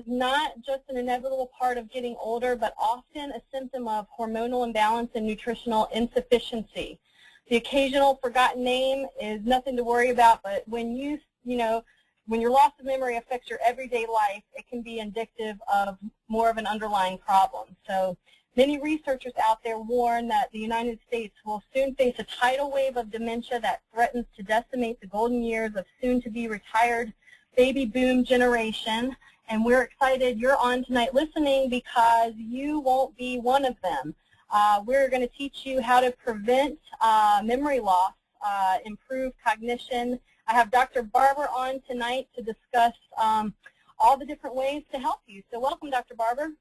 is not just an inevitable part of getting older, but often a symptom of hormonal imbalance and nutritional insufficiency. The occasional forgotten name is nothing to worry about, but when when your loss of memory affects your everyday life, it can be indicative of more of an underlying problem. So many researchers out there warn that the United States will soon face a tidal wave of dementia that threatens to decimate the golden years of soon-to-be retired baby boom generation. And we're excited you're on tonight listening because you won't be one of them. We're going to teach you how to prevent memory loss, improve cognition. I have Dr. Barber on tonight to discuss all the different ways to help you. So welcome, Dr. Barber.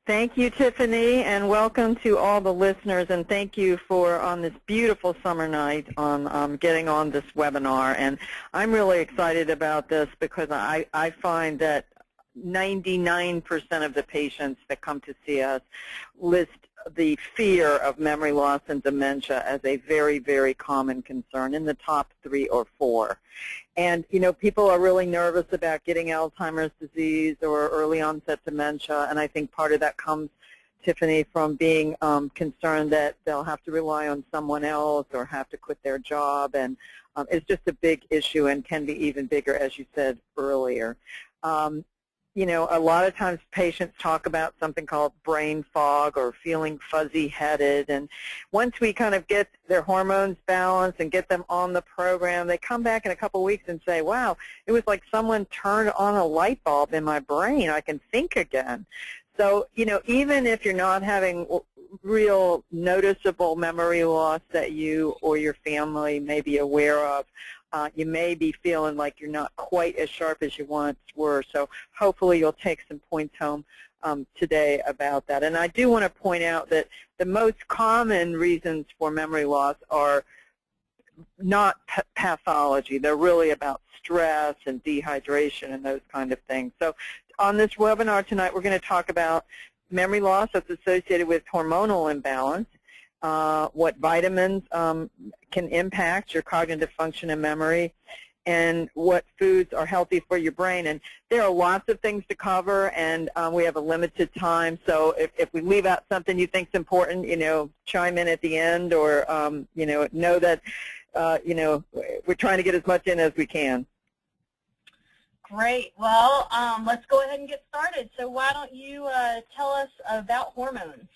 Thank you, Tiffany, and welcome to all the listeners, and thank you for, on this beautiful summer night, on getting on this webinar. And I'm really excited about this because I find that 99% of the patients that come to see us list the fear of memory loss and dementia as a very, very common concern in the top 3 or 4. And, people are really nervous about getting Alzheimer's disease or early onset dementia, and I think part of that comes, Tiffany, from being concerned that they'll have to rely on someone else or have to quit their job, and it's just a big issue and can be even bigger, as you said earlier. A lot of times patients talk about something called brain fog or feeling fuzzy-headed, and once we kind of get their hormones balanced and get them on the program, they come back in a couple weeks and say, wow, it was like someone turned on a light bulb in my brain. I can think again. So, even if you're not having real noticeable memory loss that you or your family may be aware of, you may be feeling like you're not quite as sharp as you once were. So hopefully you'll take some points home today about that. And I do want to point out that the most common reasons for memory loss are not pathology. They're really about stress and dehydration and those kind of things. So on this webinar tonight, we're going to talk about memory loss that's associated with hormonal imbalance, what vitamins can impact your cognitive function and memory, and what foods are healthy for your brain. And there are lots of things to cover, and we have a limited time. So if we leave out something you think is important, chime in at the end, or know that we're trying to get as much in as we can. Great. Well, let's go ahead and get started. So why don't you tell us about hormones?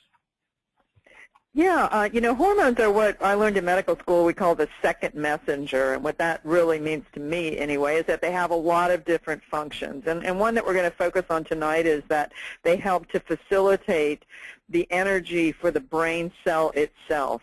Yeah, hormones are what I learned in medical school we call the second messenger, and what that really means to me anyway is that they have a lot of different functions. And one that we're going to focus on tonight is that they help to facilitate the energy for the brain cell itself.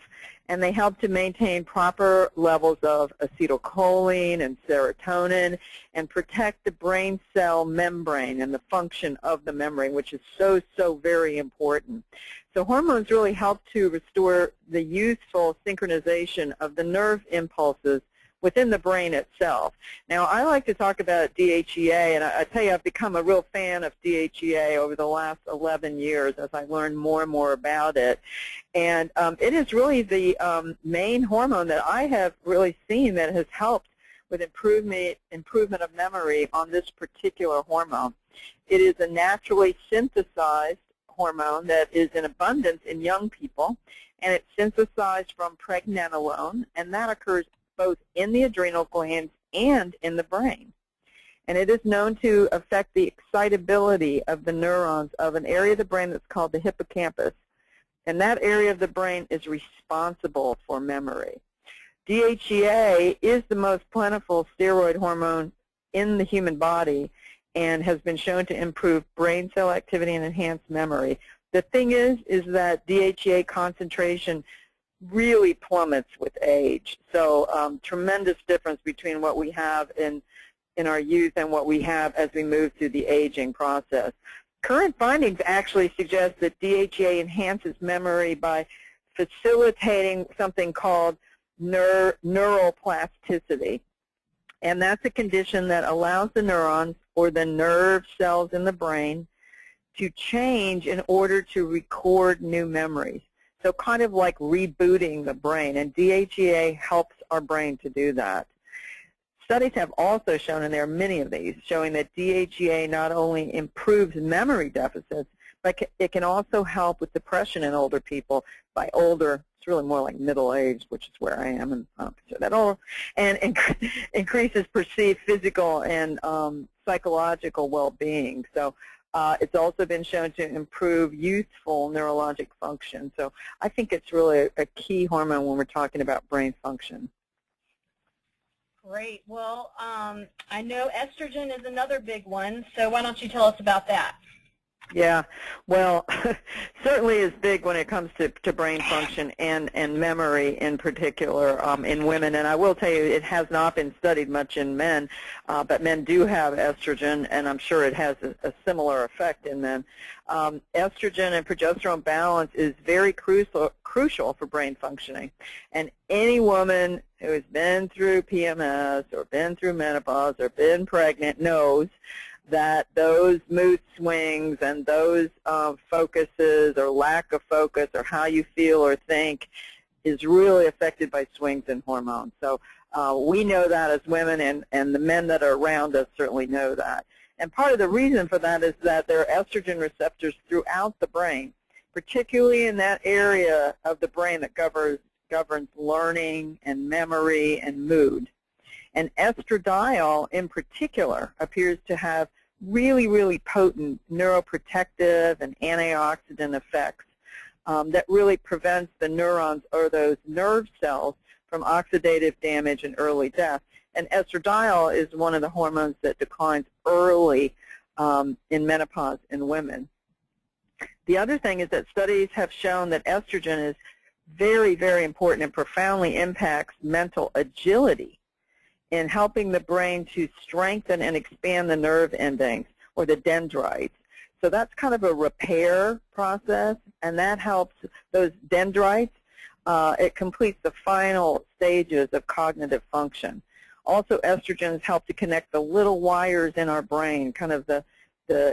And they help to maintain proper levels of acetylcholine and serotonin and protect the brain cell membrane and the function of the membrane, which is so, so very important. So hormones really help to restore the useful synchronization of the nerve impulses within the brain itself. Now, I like to talk about DHEA, and I tell you, I've become a real fan of DHEA over the last 11 years as I learn more and more about it. And it is really the main hormone that I have really seen that has helped with improvement of memory on this particular hormone. It is a naturally synthesized hormone that is in abundance in young people, and it's synthesized from pregnenolone, and that occurs both in the adrenal glands and in the brain. And it is known to affect the excitability of the neurons of an area of the brain that's called the hippocampus. And that area of the brain is responsible for memory. DHEA is the most plentiful steroid hormone in the human body and has been shown to improve brain cell activity and enhance memory. The thing is that DHEA concentration really plummets with age. So tremendous difference between what we have in our youth and what we have as we move through the aging process. Current findings actually suggest that DHEA enhances memory by facilitating something called neuroplasticity. And that's a condition that allows the neurons or the nerve cells in the brain to change in order to record new memories. So kind of like rebooting the brain, and DHEA helps our brain to do that. studies have also shown, and there are many of these, showing that DHEA not only improves memory deficits, but it can also help with depression in older people. By older, it's really more like middle age, which is where I am, and I don't consider that old, and increases perceived physical and psychological well-being. So it's also been shown to improve youthful neurologic function. So I think it's really a key hormone when we're talking about brain function. Great. Well, I know estrogen is another big one, so why don't you tell us about that? Yeah, well, certainly is big when it comes to brain function and memory in particular in women. And I will tell you, it has not been studied much in men, but men do have estrogen, and I'm sure it has a similar effect in men. Estrogen and progesterone balance is very crucial for brain functioning. And any woman who has been through PMS or been through menopause or been pregnant knows that those mood swings and those focuses or lack of focus or how you feel or think is really affected by swings in hormones. So we know that as women, and the men that are around us certainly know that. And part of the reason for that is that there are estrogen receptors throughout the brain, particularly in that area of the brain that governs learning and memory and mood. And estradiol, in particular, appears to have really, really potent neuroprotective and antioxidant effects that really prevents the neurons or those nerve cells from oxidative damage and early death. And estradiol is one of the hormones that declines early in menopause in women. The other thing is that studies have shown that estrogen is very, very important and profoundly impacts mental agility in helping the brain to strengthen and expand the nerve endings, or the dendrites. So that's kind of a repair process, and that helps those dendrites. It completes the final stages of cognitive function. Also, estrogens help to connect the little wires in our brain, kind of the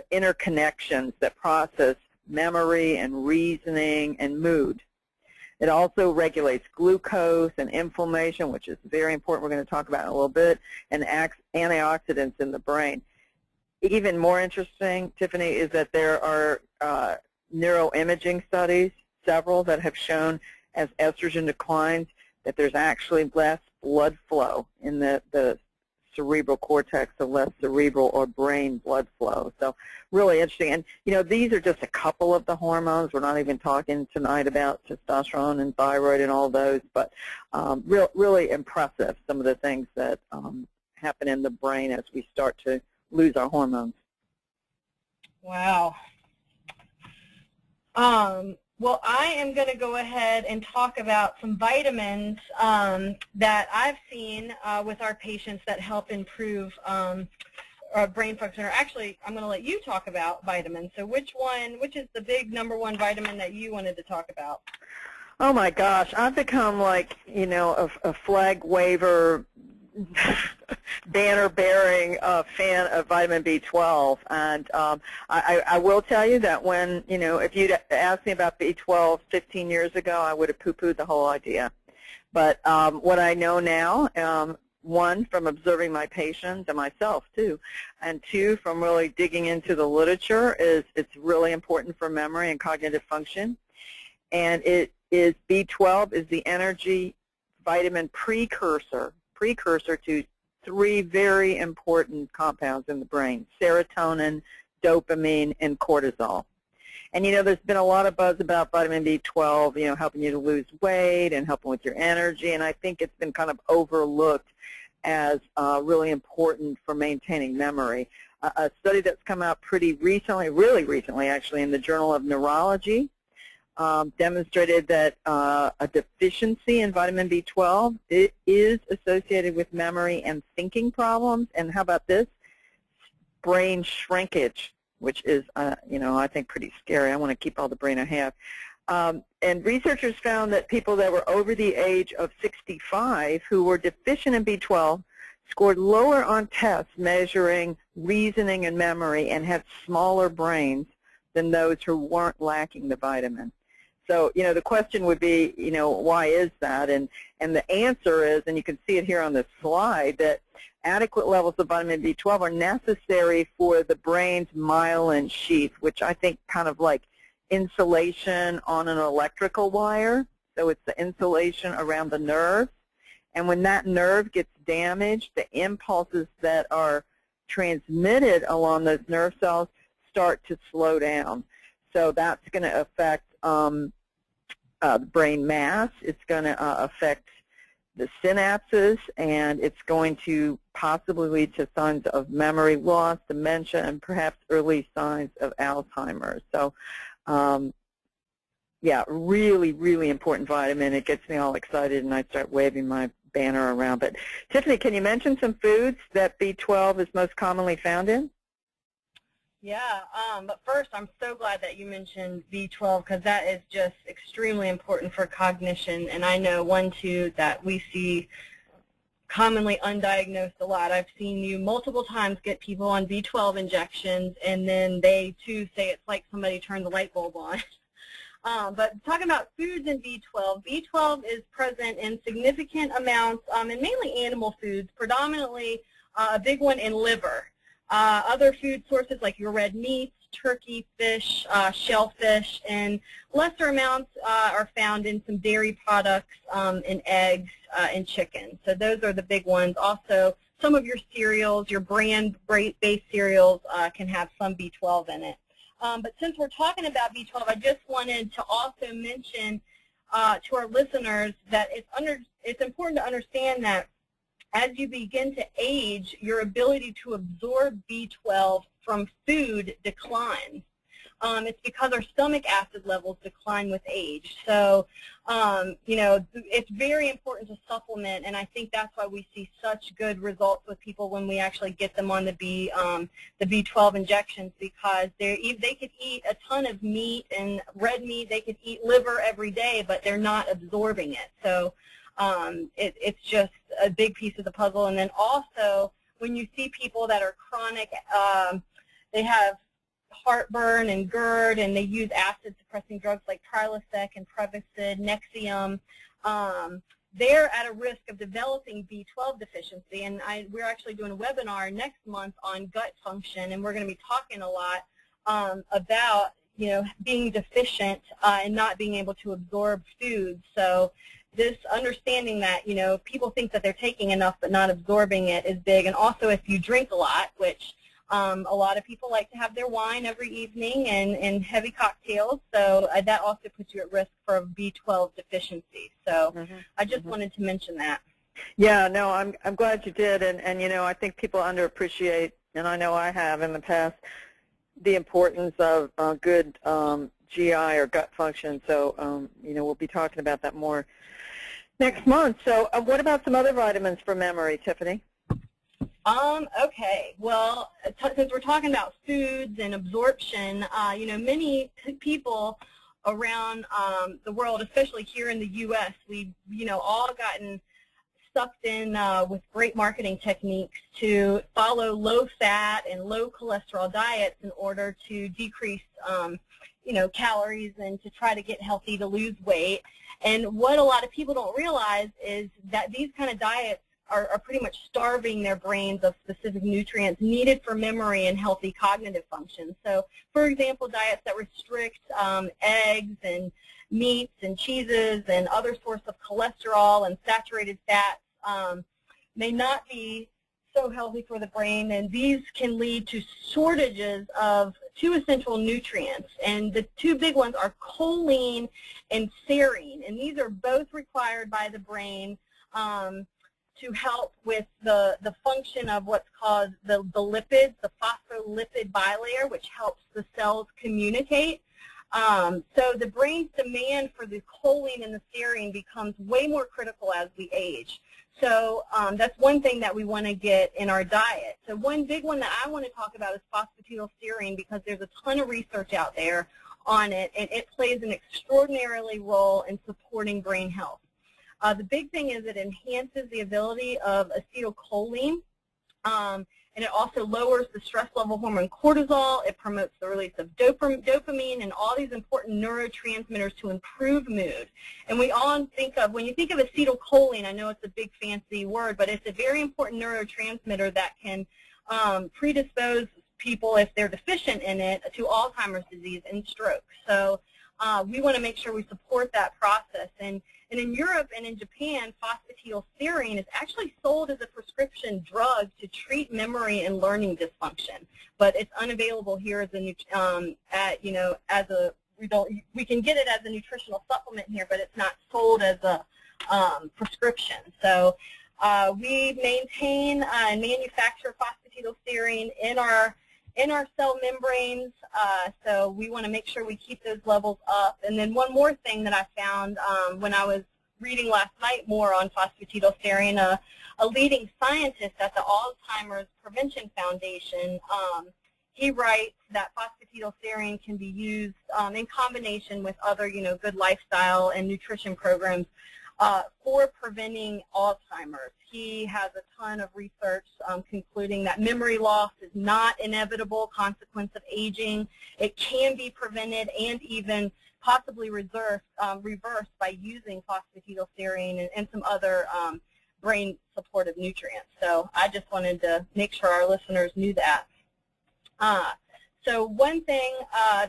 interconnections that process memory and reasoning and mood. It also regulates glucose and inflammation, which is very important. We're going to talk about in a little bit, and antioxidants in the brain. Even more interesting, Tiffany, is that there are neuroimaging studies, several, that have shown as estrogen declines that there's actually less blood flow in the cerebral cortex, so less cerebral or brain blood flow. So really interesting. And, you know, these are just a couple of the hormones. We're not even talking tonight about testosterone and thyroid and all those, but really impressive, some of the things that happen in the brain as we start to lose our hormones. Wow. Well, I am going to go ahead and talk about some vitamins that I've seen with our patients that help improve brain function. Or actually, I'm going to let you talk about vitamins. So which is the big #1 vitamin that you wanted to talk about? Oh my gosh, I've become like, you know, a flag waver, banner-bearing fan of vitamin B12, and I will tell you that when, you know, if you'd asked me about B12 15 years ago, I would have poo-pooed the whole idea. But what I know now, one, from observing my patients and myself too, and two, from really digging into the literature, is it's really important for memory and cognitive function. And it is B12 is the energy vitamin precursor to 3 very important compounds in the brain: serotonin, dopamine, and cortisol. And, you know, there's been a lot of buzz about vitamin B12, you know, helping you to lose weight and helping with your energy, and I think it's been kind of overlooked as really important for maintaining memory. A study that's come out pretty recently, really recently actually, in the Journal of Neurology, demonstrated that a deficiency in vitamin B12 is associated with memory and thinking problems. And how about this? Brain shrinkage, which is, you know, I think pretty scary. I want to keep all the brain I have. And researchers found that people that were over the age of 65 who were deficient in B12 scored lower on tests measuring reasoning and memory and had smaller brains than those who weren't lacking the vitamin. So, the question would be, why is that? And the answer is, and you can see it here on this slide, that adequate levels of vitamin B12 are necessary for the brain's myelin sheath, which I think kind of like insulation on an electrical wire. So it's the insulation around the nerve. And when that nerve gets damaged, the impulses that are transmitted along those nerve cells start to slow down. So that's going to affect brain mass. It's going to affect the synapses, and it's going to possibly lead to signs of memory loss, dementia, and perhaps early signs of Alzheimer's. So, yeah, really, really important vitamin. It gets me all excited, and I start waving my banner around. But Tiffany, can you mention some foods that B12 is most commonly found in? Yeah, but first, I'm so glad that you mentioned B12 because that is just extremely important for cognition. And I know one, too, that we see commonly undiagnosed a lot. I've seen you multiple times get people on B12 injections, and then they, too, say it's like somebody turned the light bulb on. But talking about foods in B12, B12 is present in significant amounts and mainly animal foods, predominantly a big one in liver. Other food sources like your red meats, turkey, fish, shellfish, and lesser amounts are found in some dairy products, in eggs, and chicken. So those are the big ones. Also, some of your cereals, your brand-based cereals can have some B12 in it. But since we're talking about B12, I just wanted to also mention to our listeners that it's important to understand that as you begin to age, your ability to absorb B12 from food declines. It's because our stomach acid levels decline with age. So, it's very important to supplement, and I think that's why we see such good results with people when we actually get them on the B12 injections, because they could eat a ton of meat and red meat, they could eat liver every day, but they're not absorbing it. So it's just a big piece of the puzzle. And then also, when you see people that are chronic, they have heartburn and GERD, and they use acid-suppressing drugs like Prilosec and Prevacid, Nexium, they're at a risk of developing B12 deficiency. And we're actually doing a webinar next month on gut function, and we're going to be talking a lot about being deficient and not being able to absorb food. So this understanding that, people think that they're taking enough but not absorbing it is big. And also if you drink a lot, which a lot of people like to have their wine every evening and heavy cocktails, so that also puts you at risk for a B12 deficiency. So I just wanted to mention that. Yeah, no, I'm glad you did. And I think people underappreciate, and I know I have in the past, the importance of good GI or gut function. So, we'll be talking about that more next month. So what about some other vitamins for memory, Tiffany? Okay. Well, since we're talking about foods and absorption, many people around the world, especially here in the U.S., we've, all gotten sucked in with great marketing techniques to follow low-fat and low-cholesterol diets in order to decrease, calories and to try to get healthy, to lose weight. And what a lot of people don't realize is that these kind of diets are pretty much starving their brains of specific nutrients needed for memory and healthy cognitive function. So, for example, diets that restrict eggs and meats and cheeses and other sources of cholesterol and saturated fats may not be so healthy for the brain, and these can lead to shortages of two essential nutrients. And the two big ones are choline and serine, and these are both required by the brain to help with the function of what's called the lipids, the phospholipid bilayer, which helps the cells communicate. So the brain's demand for the choline and the serine becomes way more critical as we age. So that's one thing that we want to get in our diet. So one big one that I want to talk about is phosphatidylserine, because there's a ton of research out there on it, and it plays an extraordinarily role in supporting brain health. The big thing is it enhances the ability of acetylcholine, and and it also lowers the stress level hormone cortisol. It promotes the release of dopamine and all these important neurotransmitters to improve mood. And we all think of, when you think of acetylcholine, I know it's a big fancy word, but it's a very important neurotransmitter that can predispose people, if they're deficient in it, to Alzheimer's disease and stroke. So we want to make sure we support that process. And in Europe and in Japan, phosphatidylserine is actually sold as a prescription drug to treat memory and learning dysfunction, but it's unavailable here as a we can get it as a nutritional supplement here, but it's not sold as a prescription. So we maintain and manufacture phosphatidylserine in our cell membranes, so we want to make sure we keep those levels up. And then one more thing that I found when I was reading last night more on phosphatidylserine, a leading scientist at the Alzheimer's Prevention Foundation, he writes that phosphatidylserine can be used in combination with other, good lifestyle and nutrition programs for preventing Alzheimer's. He has a ton of research concluding that memory loss is not an inevitable consequence of aging. It can be prevented and even possibly reversed by using phosphatidylserine and some other brain supportive nutrients. So I just wanted to make sure our listeners knew that. So one thing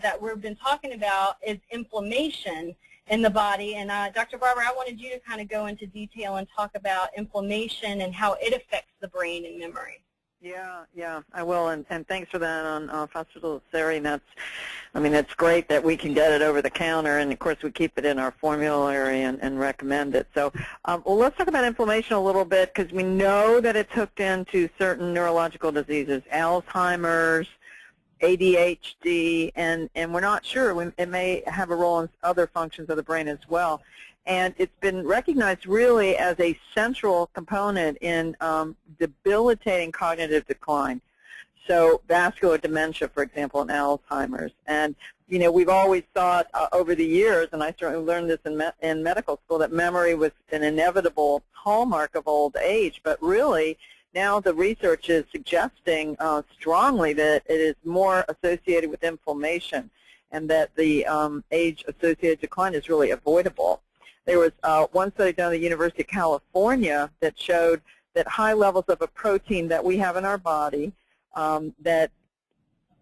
that we've been talking about is inflammation in the body, and Dr. Barber, I wanted you to kind of go into detail and talk about inflammation and how it affects the brain and memory. Yeah, I will, and thanks for that on phosphatidylserine. It's great that we can get it over the counter, and of course we keep it in our formulary and recommend it. So, well, let's talk about inflammation a little bit, because we know that it's hooked into certain neurological diseases, Alzheimer's, ADHD, and we're not sure. It may have a role in other functions of the brain as well. And it's been recognized really as a central component in debilitating cognitive decline. So vascular dementia, for example, and Alzheimer's. And, we've always thought over the years, and I certainly learned this in medical school, that memory was an inevitable hallmark of old age. But really, now the research is suggesting strongly that it is more associated with inflammation, and that the age-associated decline is really avoidable. There was one study done at the University of California that showed that high levels of a protein that we have in our body that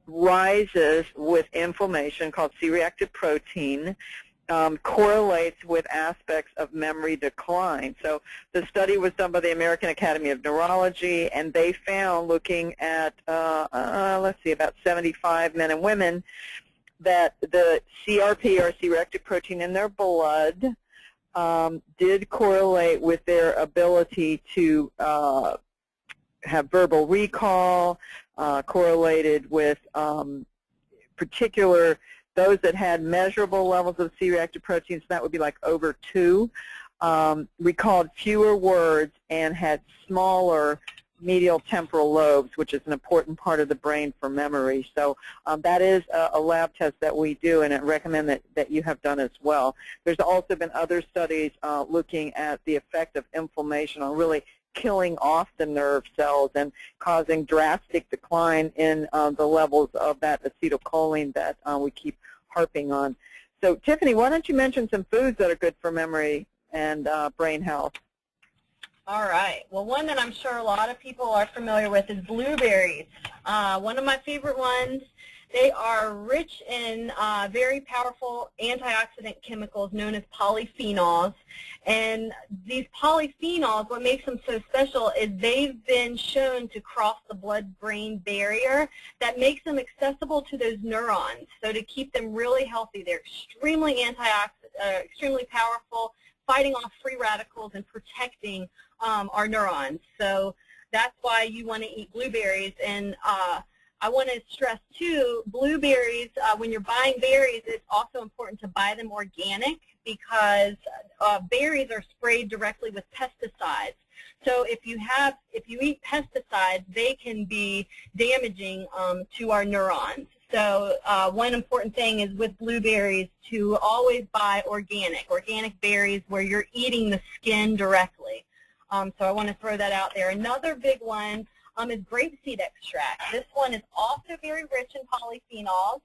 rises with inflammation, called C-reactive protein, correlates with aspects of memory decline. So the study was done by the American Academy of Neurology, and they found, looking at, about 75 men and women, that the CRP, or C-reactive protein, in their blood did correlate with their ability to have verbal recall, correlated with those that had measurable levels of C-reactive proteins, that would be like over 2, recalled fewer words and had smaller medial temporal lobes, which is an important part of the brain for memory. So that is a lab test that we do, and I recommend that you have done as well. There's also been other studies looking at the effect of inflammation on really killing off the nerve cells and causing drastic decline in the levels of that acetylcholine that we keep harping on. So, Tiffany, why don't you mention some foods that are good for memory and brain health? All right. Well, one that I'm sure a lot of people are familiar with is blueberries. One of my favorite ones. They are rich in very powerful antioxidant chemicals known as polyphenols. And these polyphenols, what makes them so special is they've been shown to cross the blood-brain barrier that makes them accessible to those neurons. So to keep them really healthy, they're extremely antioxidant, extremely powerful, fighting off free radicals and protecting our neurons. So that's why you want to eat blueberries. And I want to stress, too, blueberries, when you're buying berries, it's also important to buy them organic, because berries are sprayed directly with pesticides. So if you eat pesticides, they can be damaging to our neurons. So one important thing is with blueberries to always buy organic berries where you're eating the skin directly. So I want to throw that out there. Another big one is grapeseed extract. This one is also very rich in polyphenols,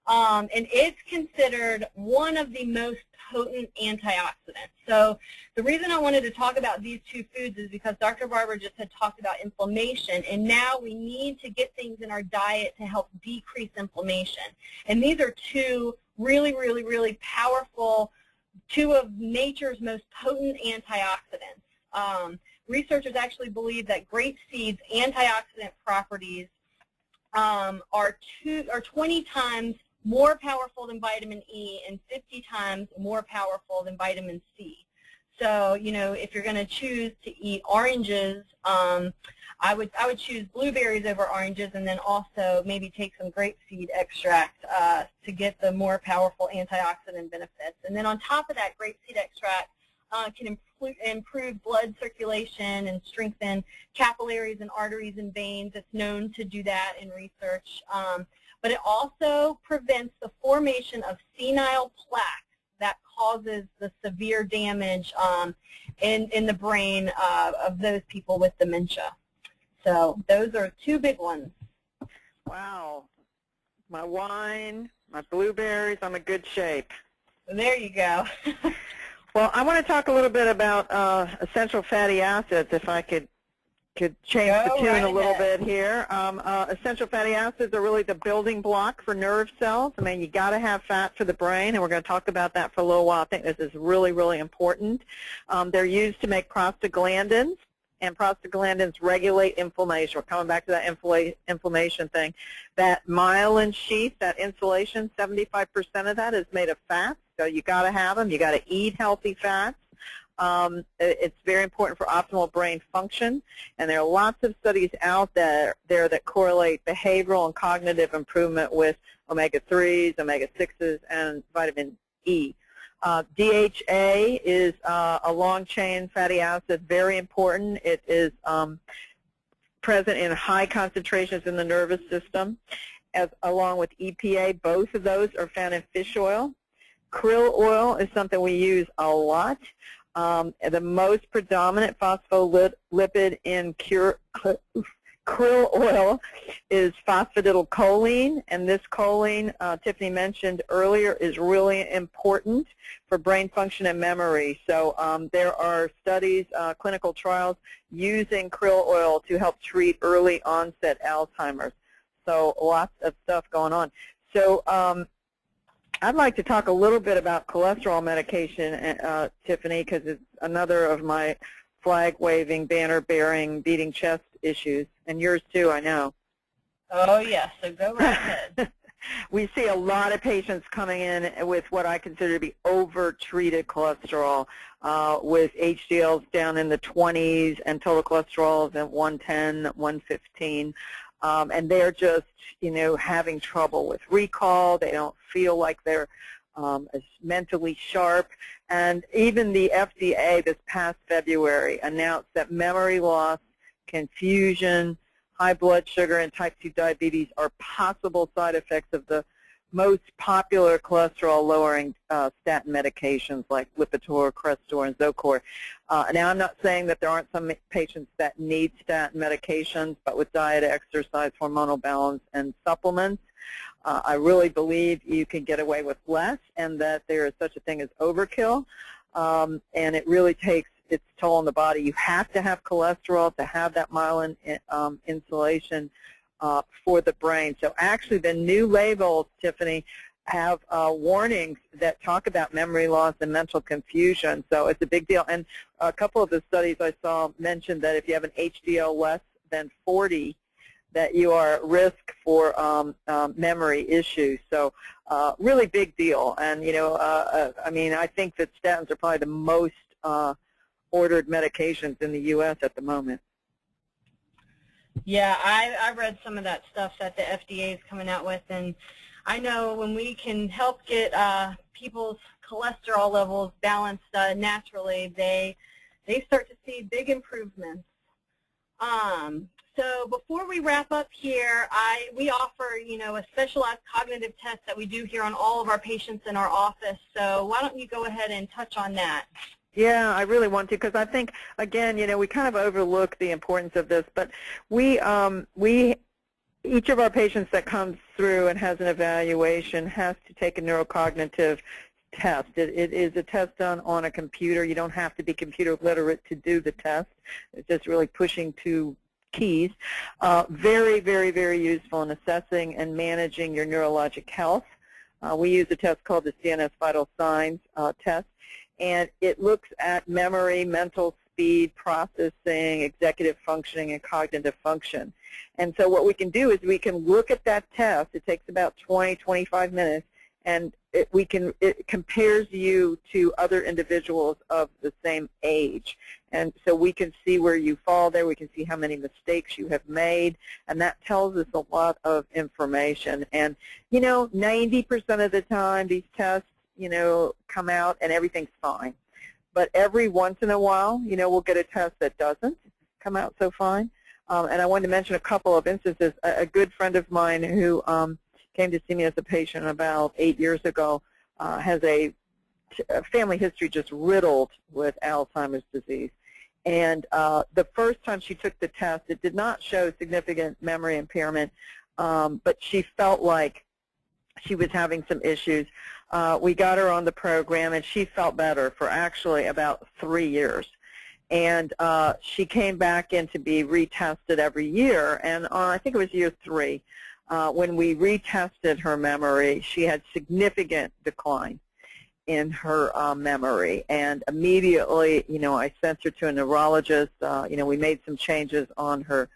and it's considered one of the most potent antioxidants. So the reason I wanted to talk about these two foods is because Dr. Barber just had talked about inflammation, and now we need to get things in our diet to help decrease inflammation. And these are two really, really, really powerful, two of nature's most potent antioxidants. Researchers actually believe that grapeseed's antioxidant properties are 20 times more powerful than vitamin E and 50 times more powerful than vitamin C. So, you know, if you're going to choose to eat oranges, I would choose blueberries over oranges, and then also maybe take some grapeseed extract to get the more powerful antioxidant benefits. And then on top of that, grapeseed extract can improve blood circulation and strengthen capillaries and arteries and veins. It's known to do that in research. But it also prevents the formation of senile plaque that causes the severe damage in the brain of those people with dementia. So those are two big ones. Wow. My wine, my blueberries, I'm in good shape. There you go. Well, I want to talk a little bit about essential fatty acids, if I could change the tune a little bit here. Essential fatty acids are really the building block for nerve cells. I mean, you got to have fat for the brain, and we're going to talk about that for a little while. I think this is really, really important. They're used to make prostaglandins, and prostaglandins regulate inflammation. We're coming back to that inflammation thing. That myelin sheath, that insulation, 75% of that is made of fats, so you got to have them. You got to eat healthy fats. It's very important for optimal brain function, and there are lots of studies out there that correlate behavioral and cognitive improvement with omega-3s, omega-6s, and vitamin E. DHA is a long-chain fatty acid, very important. It is present in high concentrations in the nervous system, along with EPA. Both of those are found in fish oil. Krill oil is something we use a lot. The most predominant phospholipid in krill oil is phosphatidylcholine, and this choline, Tiffany mentioned earlier, is really important for brain function and memory. So there are studies, clinical trials, using krill oil to help treat early onset Alzheimer's. So lots of stuff going on. So I'd like to talk a little bit about cholesterol medication, Tiffany, because it's another of my flag-waving, banner-bearing, beating chest issues, and yours too, I know. Oh, yes, so go right ahead. We see a lot of patients coming in with what I consider to be over-treated cholesterol, with HDLs down in the 20s and total cholesterol at 110, 115. And they're just, you know, having trouble with recall. They don't feel like they're as mentally sharp. And even the FDA this past February announced that memory loss, confusion, high blood sugar, and type 2 diabetes are possible side effects of the most popular cholesterol-lowering statin medications like Lipitor, Crestor, and Zocor. Now, I'm not saying that there aren't some patients that need statin medications, but with diet, exercise, hormonal balance, and supplements, I really believe you can get away with less, and that there is such a thing as overkill, and it really takes its toll on the body. You have to have cholesterol to have that myelin insulation for the brain. So actually the new labels, Tiffany, have warnings that talk about memory loss and mental confusion. So it's a big deal. And a couple of the studies I saw mentioned that if you have an HDL less than 40, that you are at risk for memory issues. So really big deal. And, you know, I mean, I think that statins are probably the most ordered medications in the U.S. at the moment. Yeah, I read some of that stuff that the FDA is coming out with, and I know when we can help get people's cholesterol levels balanced naturally, they start to see big improvements. So before we wrap up here, we offer, you know, a specialized cognitive test that we do here on all of our patients in our office. So why don't you go ahead and touch on that? Yeah, I really want to, because I think, again, we kind of overlook the importance of this, but each of our patients that comes through and has an evaluation has to take a neurocognitive test. It is a test done on a computer. You don't have to be computer literate to do the test. It's just really pushing two keys. Very, very, very useful in assessing and managing your neurologic health. We use a test called the CNS Vital Signs test, and it looks at memory, mental speed, processing, executive functioning, and cognitive function. And so what we can do is we can look at that test. It takes about 20, 25 minutes, and it compares you to other individuals of the same age. And so we can see where you fall there. We can see how many mistakes you have made, and that tells us a lot of information. And, 90% of the time these tests, come out and everything's fine. But every once in a while, we'll get a test that doesn't come out so fine. And I wanted to mention a couple of instances. A good friend of mine who came to see me as a patient about 8 years ago has a family history just riddled with Alzheimer's disease. And the first time she took the test, it did not show significant memory impairment, but she felt like she was having some issues. We got her on the program, and she felt better for actually about 3 years. And she came back in to be retested every year, and I think it was year 3, when we retested her memory, she had significant decline in her memory. And immediately, I sent her to a neurologist. We made some changes on her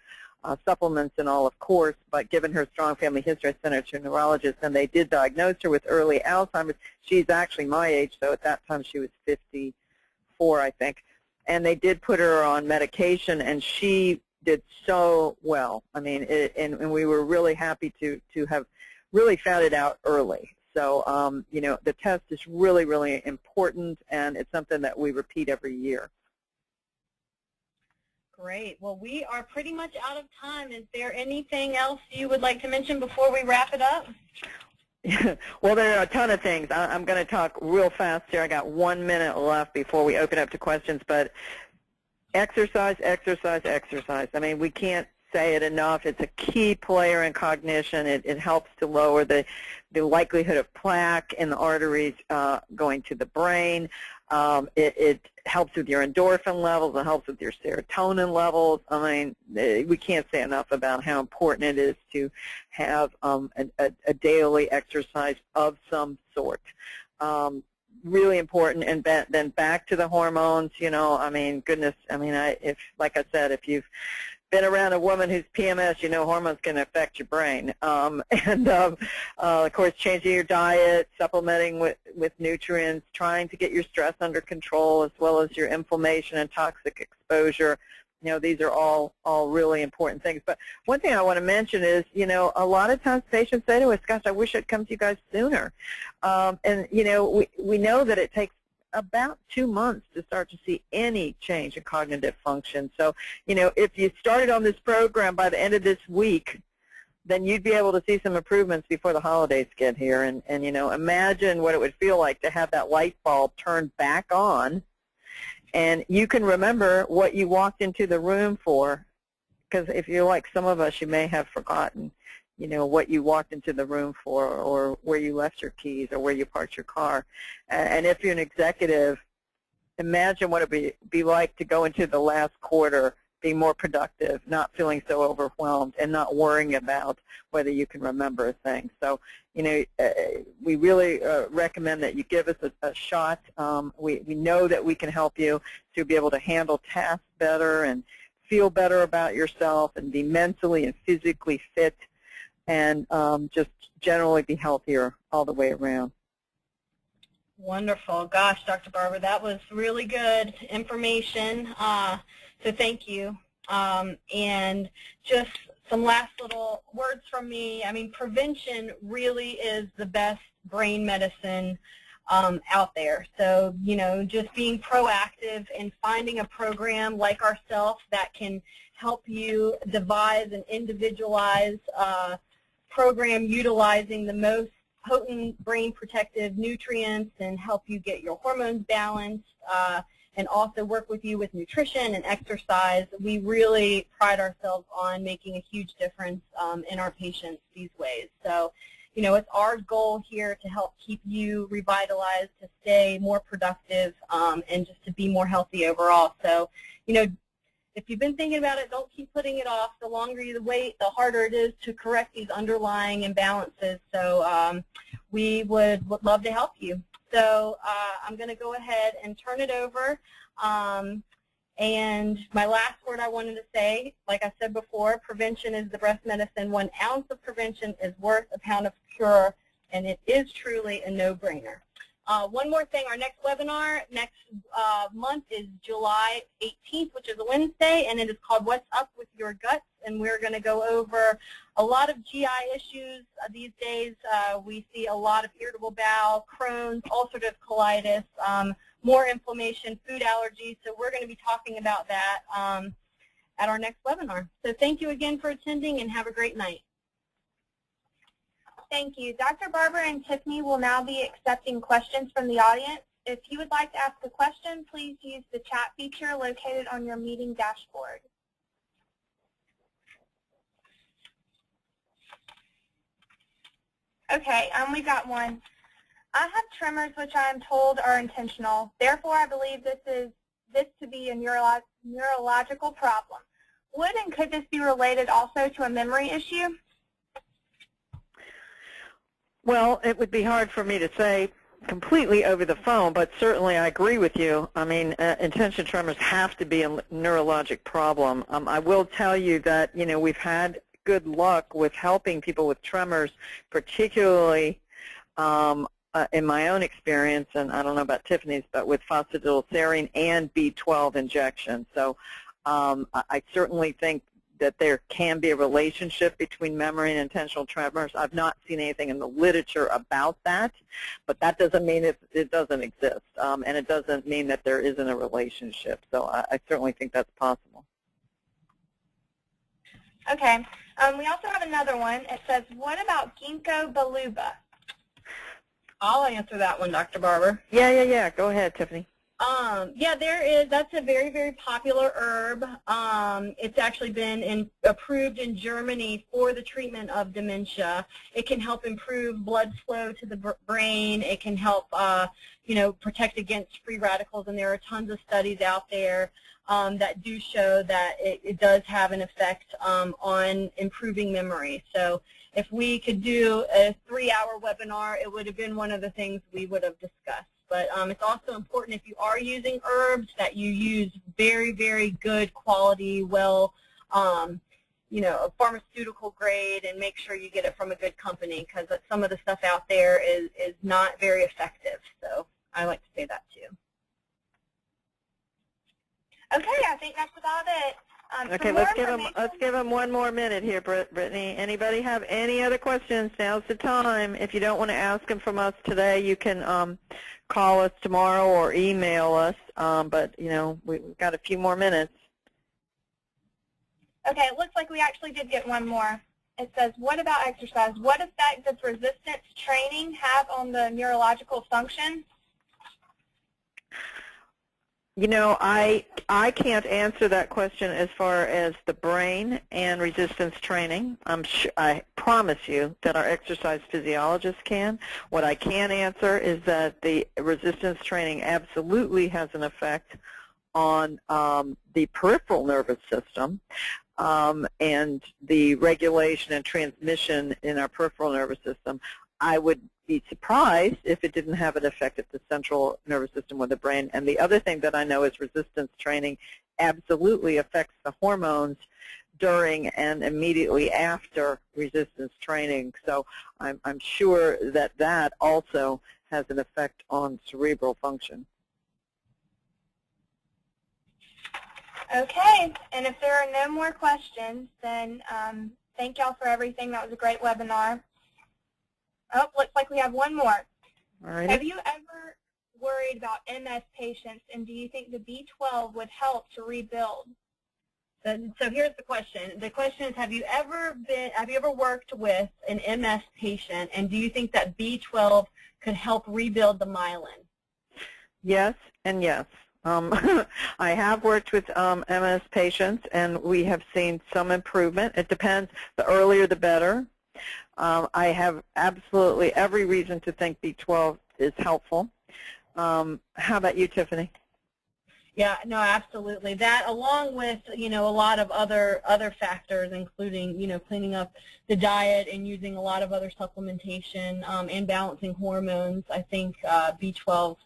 supplements and all, of course, but given her strong family history, I sent her to a neurologist, and they did diagnose her with early Alzheimer's. She's actually my age, so at that time she was 54, I think. And they did put her on medication, and she did so well. I mean, and we were really happy to have really found it out early. So, the test is really, really important, and it's something that we repeat every year. Great. Well, we are pretty much out of time. Is there anything else you would like to mention before we wrap it up? Well, there are a ton of things. I'm going to talk real fast here. I got 1 minute left before we open up to questions, but exercise, exercise, exercise. I mean, we can't say it enough. It's a key player in cognition. It helps to lower the likelihood of plaque in the arteries going to the brain. It helps with your endorphin levels. It helps with your serotonin levels. I mean, we can't say enough about how important it is to have a daily exercise of some sort. Really important. And then back to the hormones. I mean, goodness. I mean, like I said, if you've been around a woman who's PMS, hormones can affect your brain. Of course, changing your diet, supplementing with nutrients, trying to get your stress under control, as well as your inflammation and toxic exposure. These are all really important things. But one thing I want to mention is, a lot of times patients say to us, gosh, I wish I'd come to you guys sooner. And, we know that it takes about 2 months to start to see any change in cognitive function. So, if you started on this program by the end of this week, then you'd be able to see some improvements before the holidays get here. And imagine what it would feel like to have that light bulb turned back on, and you can remember what you walked into the room for, because if you're like some of us, you may have forgotten what you walked into the room for, or where you left your keys, or where you parked your car. And if you're an executive, imagine what it would be like to go into the last quarter, being more productive, not feeling so overwhelmed, and not worrying about whether you can remember a thing. So, we really recommend that you give us a shot. We know that we can help you to be able to handle tasks better and feel better about yourself and be mentally and physically fit, and just generally be healthier all the way around. Wonderful. Gosh, Dr. Barber, that was really good information, so thank you. And just some last little words from me. I mean, prevention really is the best brain medicine out there. So, just being proactive and finding a program like ourselves that can help you devise an individualized program utilizing the most potent brain protective nutrients and help you get your hormones balanced and also work with you with nutrition and exercise. We really pride ourselves on making a huge difference in our patients these ways. So, you know, it's our goal here to help keep you revitalized, to stay more productive, and just to be more healthy overall. So, you know, if you've been thinking about it, don't keep putting it off. The longer you wait, the harder it is to correct these underlying imbalances. So we would love to help you. So I'm going to go ahead and turn it over. And my last word I wanted to say, like I said before, prevention is the best medicine. 1 ounce of prevention is worth a pound of cure, and it is truly a no-brainer. One more thing, our next webinar next month is July 18th, which is a Wednesday, and it is called What's Up with Your Guts, and we're going to go over a lot of GI issues these days. We see a lot of irritable bowel, Crohn's, ulcerative colitis, more inflammation, food allergies, so we're going to be talking about that at our next webinar. So thank you again for attending, and have a great night. Thank you. Dr. Barber and Tiffany will now be accepting questions from the audience. If you would like to ask a question, please use the chat feature located on your meeting dashboard. Okay, we've got one. I have tremors which I am told are intentional. Therefore, I believe this to be a neurological problem. Would and could this be related also to a memory issue? Well, it would be hard for me to say completely over the phone, but certainly I agree with you. I mean, intention tremors have to be a neurologic problem. I will tell you that, you know, we've had good luck with helping people with tremors, particularly in my own experience, and I don't know about Tiffany's, but with phosphatidylserine and B12 injections. So I certainly think that there can be a relationship between memory and intentional tremors. I've not seen anything in the literature about that, but that doesn't mean it doesn't exist, and it doesn't mean that there isn't a relationship. So I certainly think that's possible. Okay. We also have another one. It says, what about ginkgo biloba? I'll answer that one, Dr. Barber. Yeah. Go ahead, Tiffany. Yeah, that's a very, very popular herb. It's actually been approved in Germany for the treatment of dementia. It can help improve blood flow to the brain. It can help, you know, protect against free radicals, and there are tons of studies out there that do show that it does have an effect on improving memory. So if we could do a 3-hour webinar, it would have been one of the things we would have discussed. But it's also important, if you are using herbs, that you use very, very good quality, well, you know, pharmaceutical grade, and make sure you get it from a good company, because some of the stuff out there is not very effective. So I like to say that too. Okay, I think that's about it. Okay, let's give them 1 more minute here, Brittany. Anybody have any other questions? Now's the time. If you don't want to ask them from us today, you can call us tomorrow or email us. But you know, we've got a few more minutes. Okay, it looks like we actually did get one more. It says, what about exercise? What effect does resistance training have on the neurological function? You know, I can't answer that question as far as the brain and resistance training. I promise you that our exercise physiologists can. What I can answer is that the resistance training absolutely has an effect on the peripheral nervous system and the regulation and transmission in our peripheral nervous system. I would be surprised if it didn't have an effect at the central nervous system or the brain. And the other thing that I know is resistance training absolutely affects the hormones during and immediately after resistance training. So I'm sure that that also has an effect on cerebral function. Okay, and if there are no more questions, then thank y'all for everything. That was a great webinar. Oh, looks like we have one more. All right. Have you ever worried about MS patients, and do you think the B12 would help to rebuild? So here's the question. The question is, have you ever worked with an MS patient, and do you think that B12 could help rebuild the myelin? Yes and yes. I have worked with MS patients, and we have seen some improvement. It depends. The earlier, the better. I have absolutely every reason to think B12 is helpful. How about you, Tiffany? Yeah, no, absolutely. That, along with, a lot of other factors, including, cleaning up the diet and using a lot of other supplementation and balancing hormones, I think B12,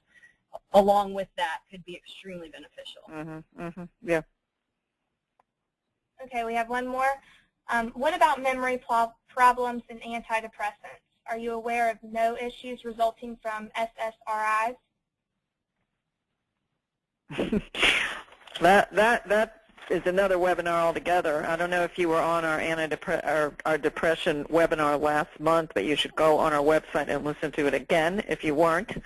along with that, could be extremely beneficial. Yeah. Okay, we have one more. What about memory problems and antidepressants? Are you aware of no issues resulting from SSRIs? That is another webinar altogether. I don't know if you were on our depression webinar last month, but you should go on our website and listen to it again if you weren't.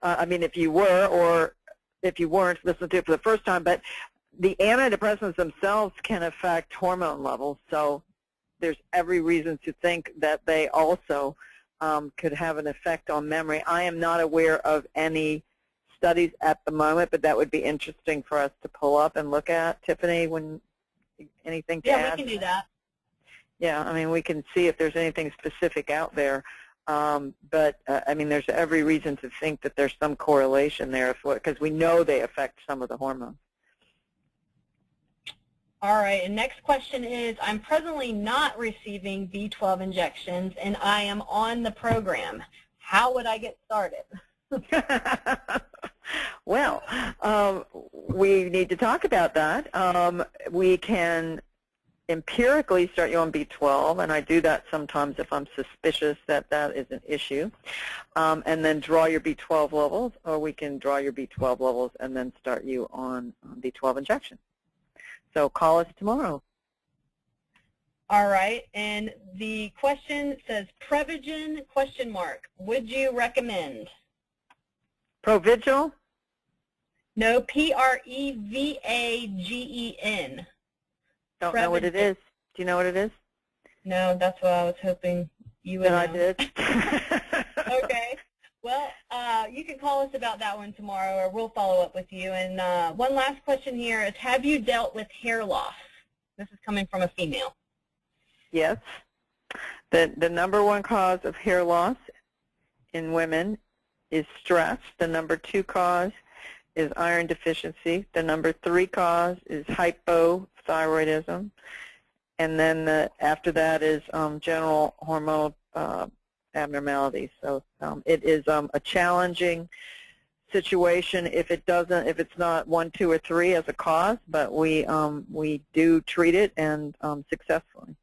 If you were, or if you weren't, listen to it for the first time. But the antidepressants themselves can affect hormone levels, so there's every reason to think that they also could have an effect on memory. I am not aware of any studies at the moment, but that would be interesting for us to pull up and look at. Tiffany, when anything to add? Yeah, we can do that. Yeah, we can see if there's anything specific out there. There's every reason to think that there's some correlation there, because we know they affect some of the hormones. All right, and next question is, I'm presently not receiving B12 injections, and I am on the program. How would I get started? Well, we need to talk about that. We can empirically start you on B12, and I do that sometimes if I'm suspicious that that is an issue, and then draw your B12 levels, or we can draw your B12 levels and then start you on B12 injection. So call us tomorrow. All right, and the question says, Prevagen, ? Would you recommend? Provigil? No, Prevagen. Don't know what it is. Do you know what it is? No, that's what I was hoping you would know. I did. Okay. Well, you can call us about that one tomorrow, or we'll follow up with you. And one last question here is, have you dealt with hair loss? This is coming from a female. Yes. The number one cause of hair loss in women is stress. The number 2 cause is iron deficiency. The number 3 cause is hypothyroidism. And then after that is general hormonal abnormalities. So it is a challenging situation if it's not 1, 2, or 3 as a cause, but we do treat it, and successfully.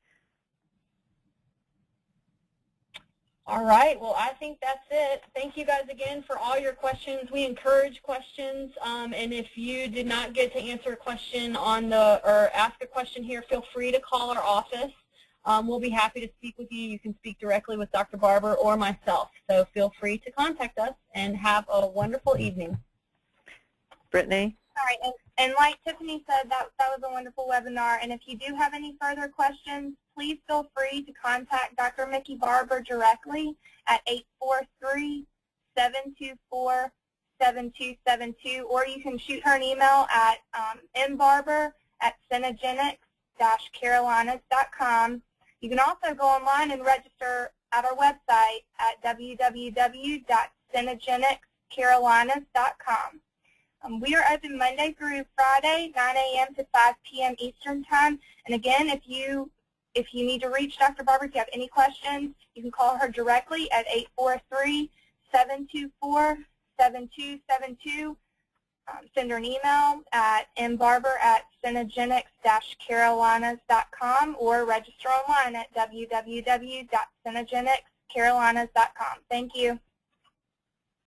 All right. Well, I think that's it. Thank you guys again for all your questions. We encourage questions, and if you did not get to answer a question or ask a question here, feel free to call our office. We'll be happy to speak with you. You can speak directly with Dr. Barber or myself. So feel free to contact us, and have a wonderful evening. Brittany? All right, and like Tiffany said, that was a wonderful webinar. And if you do have any further questions, please feel free to contact Dr. Mickey Barber directly at 843-724-7272, or you can shoot her an email at mbarber@cenegenics-carolinas.com. You can also go online and register at our website at www.cenegenicscarolinas.com. We are open Monday through Friday, 9 a.m. to 5 p.m. Eastern Time. And again, if you need to reach Dr. Barber, if you have any questions, you can call her directly at 843-724-7272. Send her an email at mbarber@cenegenics-carolinas.com, or register online at www.cenegenicscarolinas.com. Thank you.